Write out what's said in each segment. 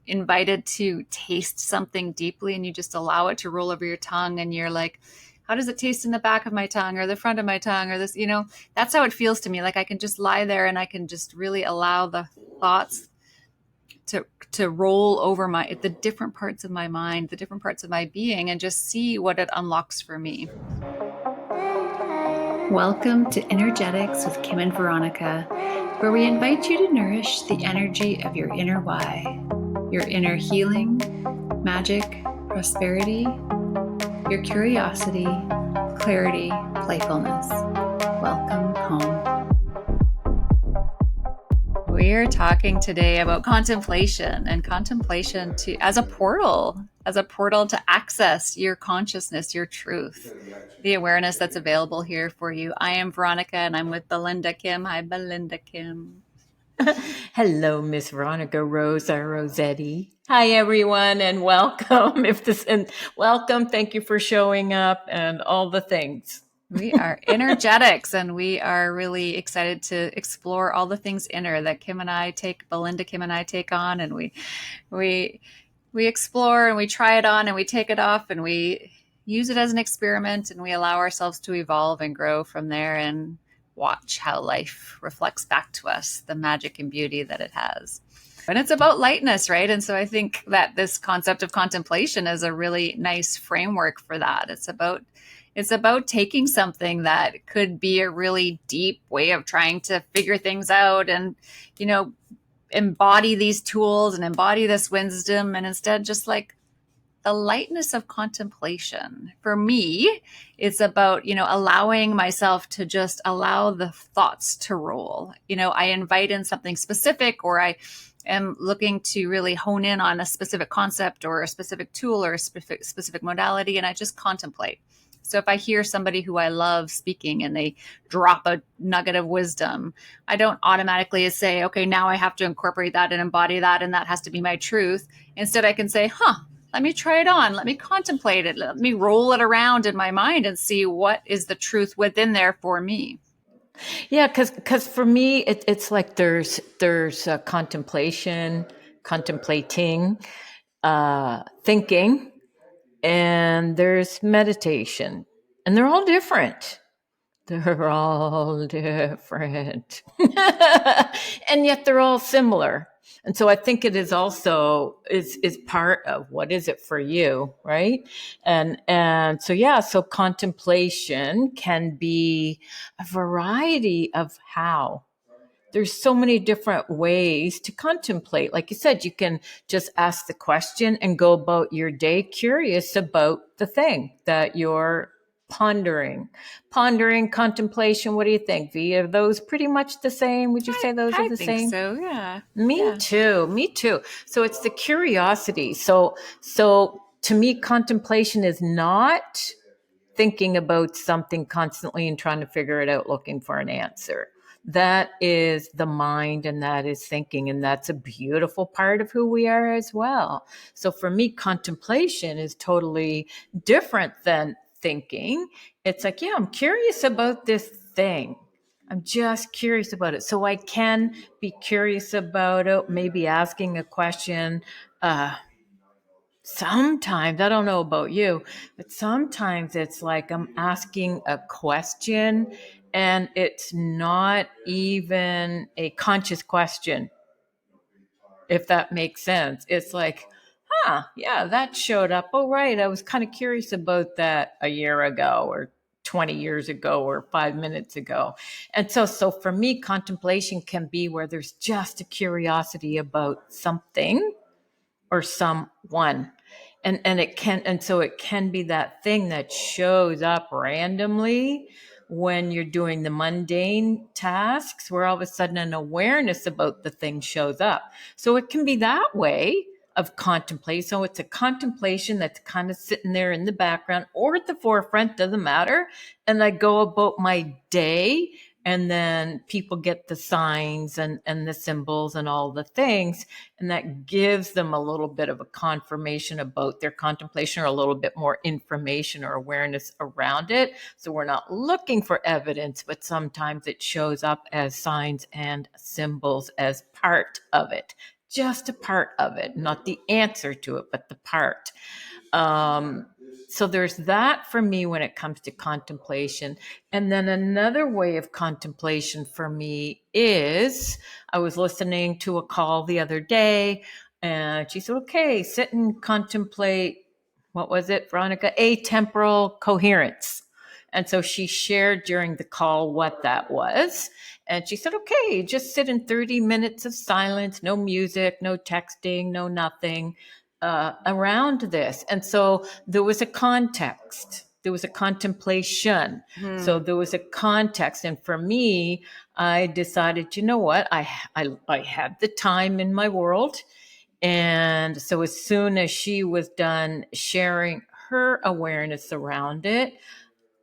invited to taste something deeply and you just allow it to roll over your tongue and you're like, how does it taste in the back of my tongue or the front of my tongue or this, that's how it feels to me. Like I can just lie there and I can just really allow the thoughts to roll over the different parts of my mind, the different parts of my being, and just see what it unlocks for me. Welcome to Energetics with Kim and Veronica, where we invite you to nourish the energy of your inner why, your inner healing, magic, prosperity, your curiosity, clarity, playfulness. Welcome home. We're talking today about contemplation and contemplation as a portal to access your consciousness, your truth, the awareness that's available here for you. I am Veronica and I'm with Belinda Kim. Hi, Belinda Kim. Hello, Miss Veronica Rosa Rossetti. Hi, everyone, and welcome. Welcome. Thank you for showing up and all the things. We are energetics, and we are really excited to explore all the things inner that Belinda Kim and I take on, and we explore and we try it on and we take it off and we use it as an experiment and we allow ourselves to evolve and grow from there and watch how life reflects back to us the magic and beauty that it has. And it's about lightness, right? And so I think that this concept of contemplation is a really nice framework for that. It's about taking something that could be a really deep way of trying to figure things out and, embody these tools and embody this wisdom, and instead just like the lightness of contemplation. For me, it's about, allowing myself to just allow the thoughts to roll. I invite in something specific, or I am looking to really hone in on a specific concept or a specific tool or a specific modality, and I just contemplate. So if I hear somebody who I love speaking and they drop a nugget of wisdom, I don't automatically say, okay, now I have to incorporate that and embody that, and that has to be my truth. Instead, I can say, let me try it on. Let me contemplate it. Let me roll it around in my mind and see what is the truth within there for me. Yeah, because for me, it's like there's contemplation, contemplating, thinking, and there's meditation, and they're all different. They're all different. And yet they're all similar. And so I think it is also is part of what is it for you, right? And so contemplation can be a variety of how. There's so many different ways to contemplate. Like you said, you can just ask the question and go about your day curious about the thing that you're pondering, contemplation. What do you think, V? Are those pretty much the same? Would you say those are the same? I think so, yeah. Me too. So it's the curiosity. So to me, contemplation is not thinking about something constantly and trying to figure it out, looking for an answer. That is the mind, and that is thinking, and that's a beautiful part of who we are as well. So for me, contemplation is totally different than thinking. It's like, I'm curious about this thing. I'm just curious about it. So I can be curious about it, maybe asking a question. Sometimes, I don't know about you, but sometimes it's like I'm asking a question and it's not even a conscious question, if that makes sense. It's like, that showed up. Oh, right. I was kind of curious about that a year ago or 20 years ago or 5 minutes ago. And so for me, contemplation can be where there's just a curiosity about something or someone. And it can be that thing that shows up randomly when you're doing the mundane tasks, where all of a sudden an awareness about the thing shows up. So it can be that way of contemplation. So it's a contemplation that's kind of sitting there in the background or at the forefront, doesn't matter. And I go about my day, and then people get the signs and the symbols and all the things. And that gives them a little bit of a confirmation about their contemplation, or a little bit more information or awareness around it. So we're not looking for evidence, but sometimes it shows up as signs and symbols as part of it. just a part of it, not the answer to it, but the part. Um, so there's that for me when it comes to contemplation. And then another way of contemplation for me is I was listening to a call the other day and she said, okay, sit and contemplate. What was it, Veronica? Atemporal coherence. And so she shared during the call what that was. And she said, okay, just sit in 30 minutes of silence, no music, no texting, no nothing around this. And so there was a context. There was a contemplation. So Hmm. there was a context. And for me, I decided, you know what? I had the time in my world. And so as soon as she was done sharing her awareness around it,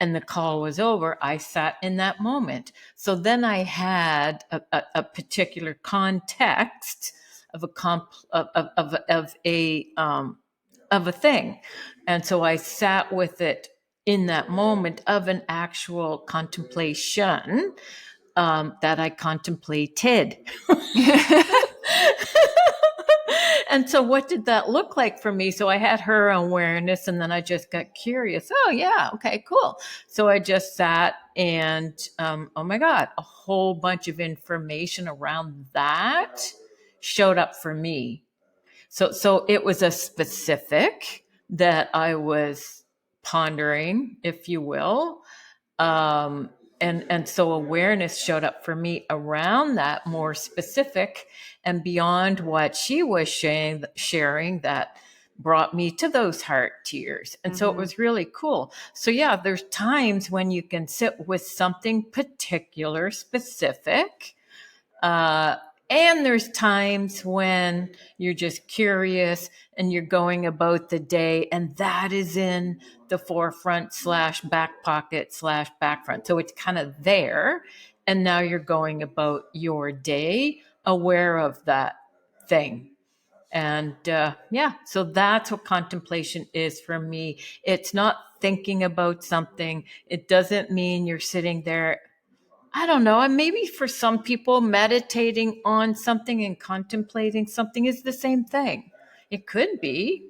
and the call was over, I sat in that moment. So then I had a particular context of a of a thing, and so I sat with it in that moment of an actual contemplation that I contemplated. And so what did that look like for me? So I had her awareness and then I just got curious. Oh yeah, okay, cool. So I just sat and oh my God, a whole bunch of information around that showed up for me. So it was a specific that I was pondering, if you will. Um, and so awareness showed up for me around that more specific and beyond what she was sharing that brought me to those heart tears. And so it Hmm. was really cool. So yeah, there's times when you can sit with something particular, specific, uh, and there's times when you're just curious and you're going about the day, and that is in the forefront slash back pocket slash back front. So it's kind of there. And now you're going about your day aware of that thing. And yeah, so that's what contemplation is for me. It's not thinking about something, it doesn't mean you're sitting there. I don't know. And maybe for some people, meditating on something and contemplating something is the same thing. It could be.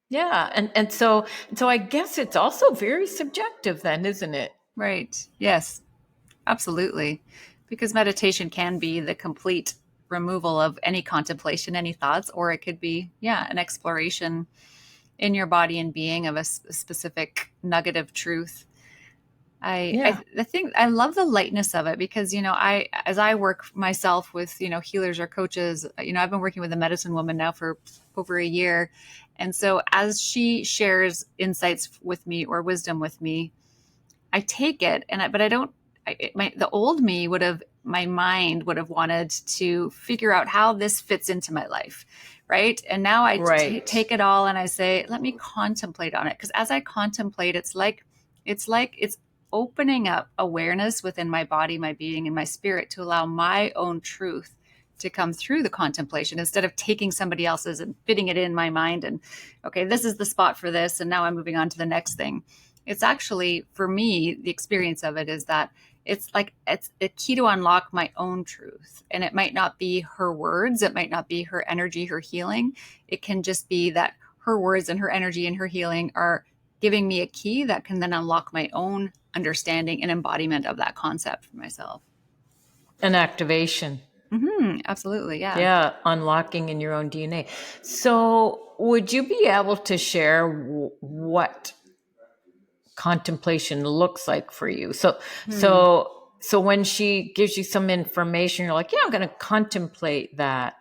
Yeah. And so I guess it's also very subjective then, isn't it? Right. Yes, absolutely. Because meditation can be the complete removal of any contemplation, any thoughts, or it could be, yeah, an exploration in your body and being of a specific nugget of truth. Yeah. I think I love the lightness of it because, as I work myself with, healers or coaches, I've been working with a medicine woman now for over a year. And so as she shares insights with me or wisdom with me, I take it, but I don't. The old me my mind would have wanted to figure out how this fits into my life, right? And now I Right. take it all and I say, let me contemplate on it, because as I contemplate, it's opening up awareness within my body, my being, and my spirit to allow my own truth to come through the contemplation instead of taking somebody else's and fitting it in my mind and okay, this is the spot for this, and now I'm moving on to the next thing. It's actually, for me, the experience of it is that it's a key to unlock my own truth. And it might not be her words, it might not be her energy, her healing. It can just be that her words and her energy and her healing are giving me a key that can then unlock my own understanding and embodiment of that concept for myself. An activation. Absolutely. Yeah. Yeah. Unlocking in your own DNA. So would you be able to share what contemplation looks like for you? Hmm. So when she gives you some information, you're like, yeah, I'm going to contemplate that.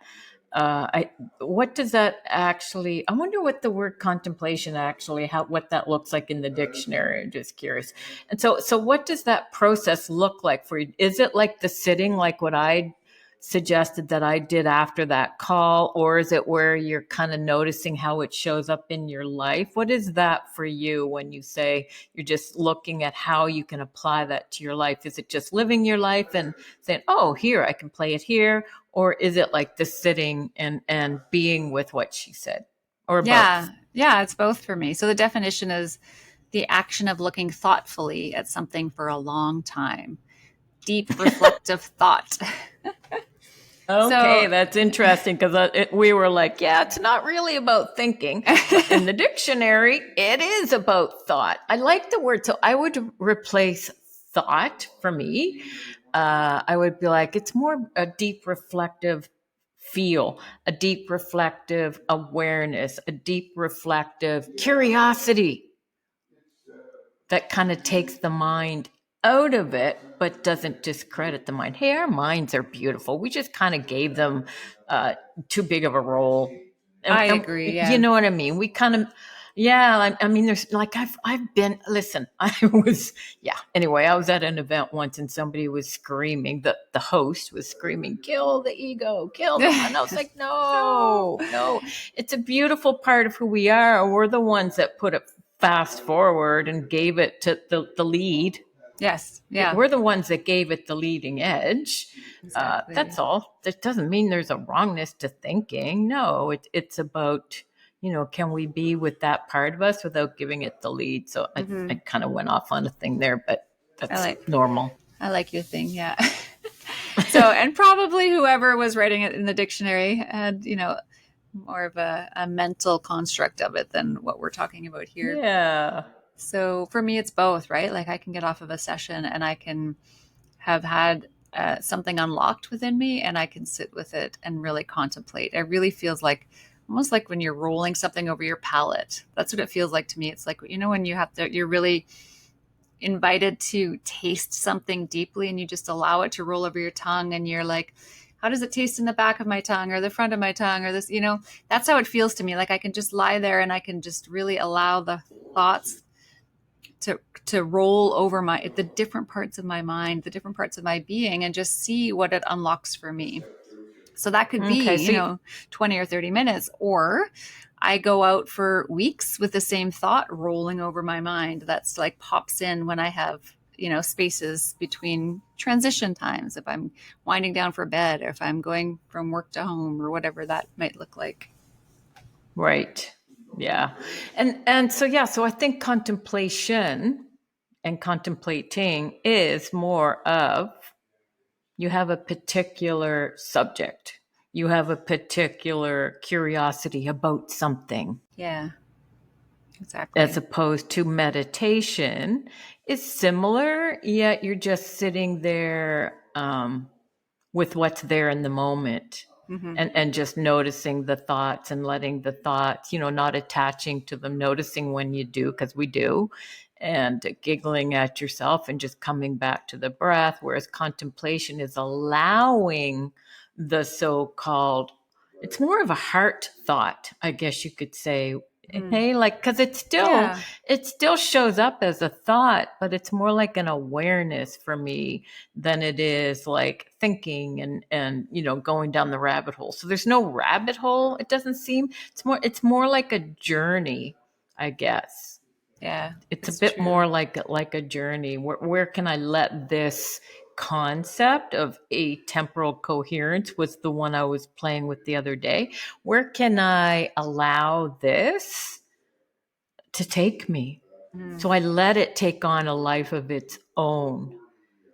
I What does that actually? I wonder what the word contemplation actually, how what that looks like in the dictionary. I'm just curious. And so what does that process look like for you? Is it like the sitting, like what I suggested that I did after that call, or is it where you're kind of noticing how it shows up in your life? What is that for you when you say you're just looking at how you can apply that to your life? Is it just living your life and saying, oh, here, I can play it here? Or is it like the sitting and being with what she said? Or both? Yeah. Yeah. It's both for me. So the definition is the action of looking thoughtfully at something for a long time, deep reflective thought. Okay, So, that's interesting because we were like, yeah, it's not really about thinking, but in the dictionary, it is about thought. I like the word, so I would replace thought for me. I would be like, it's more a deep reflective feel, a deep reflective awareness, a deep reflective curiosity that kind of takes the mind out of it, but doesn't discredit the mind. Hey, our minds are beautiful. We just kind of gave them too big of a role. I And agree. you Yeah. know what I mean? We kind of, yeah, I mean, there's like, I've been, listen, I was, yeah. Anyway, I was at an event once and somebody was screaming, the host was screaming, kill the ego, kill them. And I was like, No. no, no, it's a beautiful part of who we are. We're the ones that put it fast forward and gave it to the lead. Yes. Yeah. We're the ones that gave it the leading edge. That's Exactly. all. That doesn't mean there's a wrongness to thinking. No, it's about, can we be with that part of us without giving it the lead? So I Hmm. kind of went off on a thing there, but I that's like normal. I like your thing. Yeah. So, and probably whoever was writing it in the dictionary had, more of a mental construct of it than what we're talking about here. Yeah. So for me, it's both, right? Like I can get off of a session and I can have had something unlocked within me and I can sit with it and really contemplate. It really feels like almost like when you're rolling something over your palate. That's what it feels like to me. It's like, when you're really invited to taste something deeply and you just allow it to roll over your tongue and you're like, how does it taste in the back of my tongue or the front of my tongue or this, that's how it feels to me. Like I can just lie there and I can just really allow the thoughts to roll over the different parts of my mind, the different parts of my being, and just see what it unlocks for me. So that could Okay. be, So 20 or 30 minutes, or I go out for weeks with the same thought rolling over my mind that's like pops in when I have, spaces between transition times, if I'm winding down for bed or if I'm going from work to home or whatever that might look like. right. Yeah. And so yeah, so I think contemplation and contemplating is more of you have a particular subject, you have a particular curiosity about something, Yeah, as exactly. opposed to meditation is similar, yet you're just sitting there with what's there in the moment. Hmm. And just noticing the thoughts and letting the thoughts, not attaching to them, noticing when you do, because we do, and giggling at yourself and just coming back to the breath. Whereas contemplation is allowing the so-called, it's more of a heart thought, I guess you could say. Hmm. Hey, like, because Yeah. it still shows up as a thought, but it's more like an awareness for me than it is like thinking and going down the rabbit hole. So there's no rabbit hole, it doesn't seem. It's more like a journey, I guess. Yeah, It's a it's bit true. more like a journey. Where can I let this concept of atemporal coherence, was the one I was playing with the other day, where can I allow this to take me? Mm-hmm. So I let it take on a life of its own,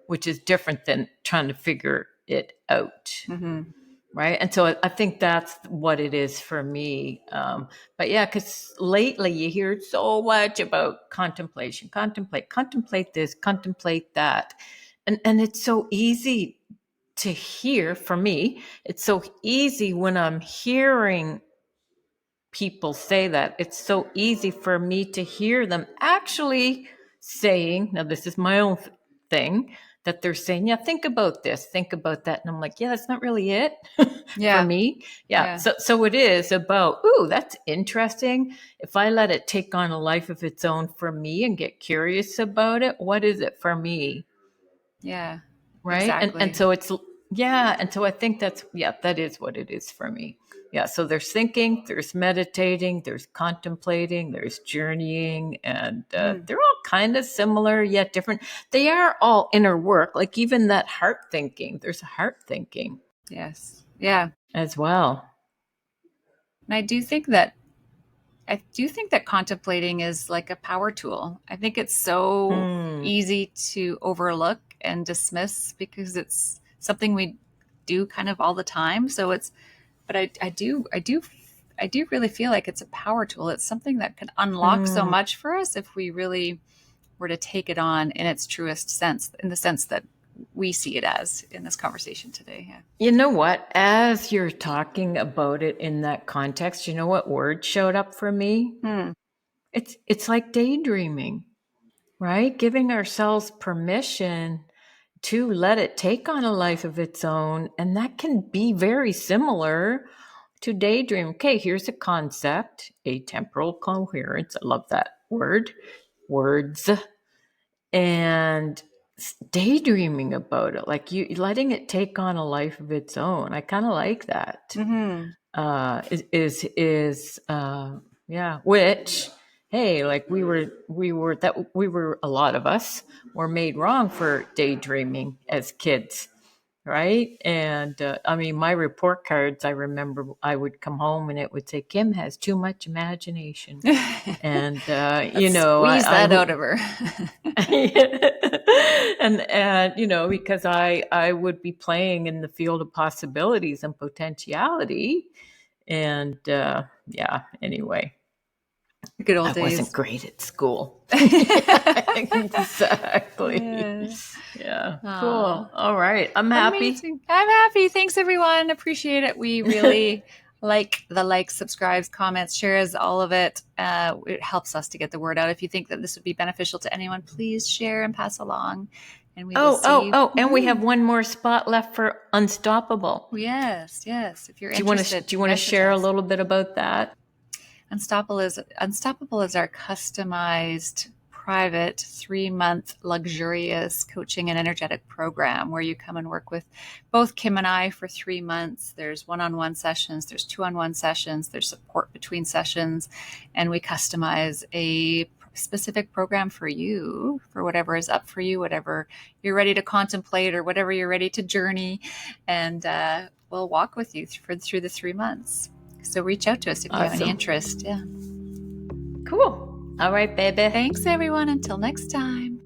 which is different than trying to figure it out. Mm-hmm. Right. And so I think that's what it is for me. But yeah, because lately you hear so much about contemplation, contemplate this, contemplate that. And it's so easy to hear for me. It's so easy when I'm hearing people say that. It's so easy for me to hear them actually saying, now this is my own thing, that they're saying, yeah, think about this, think about that. And I'm like, yeah, that's not really it for Yeah. me. Yeah. Yeah. So it is about, ooh, that's interesting. If I let it take on a life of its own for me and get curious about it, what is it for me? Yeah. Right. And Exactly. so it's, yeah, and so I think that is what it is for me. Yeah, so there's thinking, there's meditating, there's contemplating, there's journeying, and Mm. they're all kind of similar yet different. They are all inner work. Like even that heart thinking, there's a heart thinking Yes. Yeah. as well. And I do think that contemplating is like a power tool. I think it's so Mm, easy to overlook and dismiss because it's something we do kind of all the time. So but I do really feel like it's a power tool. It's something that can unlock so Mm. much for us if we really were to take it on in its truest sense, in the sense that we see it as in this conversation today. Yeah. You know what? As you're talking about it in that context, you know what word showed up for me? Hmm. It's like daydreaming, right? Giving ourselves permission to let it take on a life of its own. And that can be very similar to daydream. Okay, here's a concept, atemporal coherence. I love that word. Words. And daydreaming about it, like you letting it take on a life of its own. I kind of like that. Mm-hmm. Yeah, which, hey, like we were a lot of us were made wrong for daydreaming as kids, right? And I mean, my report cards, I remember I would come home and it would say Kim has too much imagination. And Let's squeeze I that out of her. and because I would be playing in the field of possibilities and potentiality, and yeah, anyway, Good old I wasn't days. great at school. Yeah, exactly. Yeah. Yeah, Aw. cool. All right, I'm happy. Amazing. I'm happy. Thanks, everyone. Appreciate it. We really like the likes, subscribes, comments, shares, all of it. It helps us to get the word out. If you think that this would be beneficial to anyone, please share and pass along. And we will see you. And we have one more spot left for Unstoppable. Yes, yes. If you're Do you want interested, to message share a us. little bit about that? Unstoppable is our customized private 3-month luxurious coaching and energetic program where you come and work with both Kim and I for 3 months. There's one-on-one sessions, there's two-on-one sessions, there's support between sessions, and we customize a specific program for you, for whatever is up for you, whatever you're ready to contemplate or whatever you're ready to journey. And we'll walk with you through the 3 months. So reach out to us if you have any Awesome. interest. Yeah. Cool. All right, baby. Thanks, everyone. Until next time.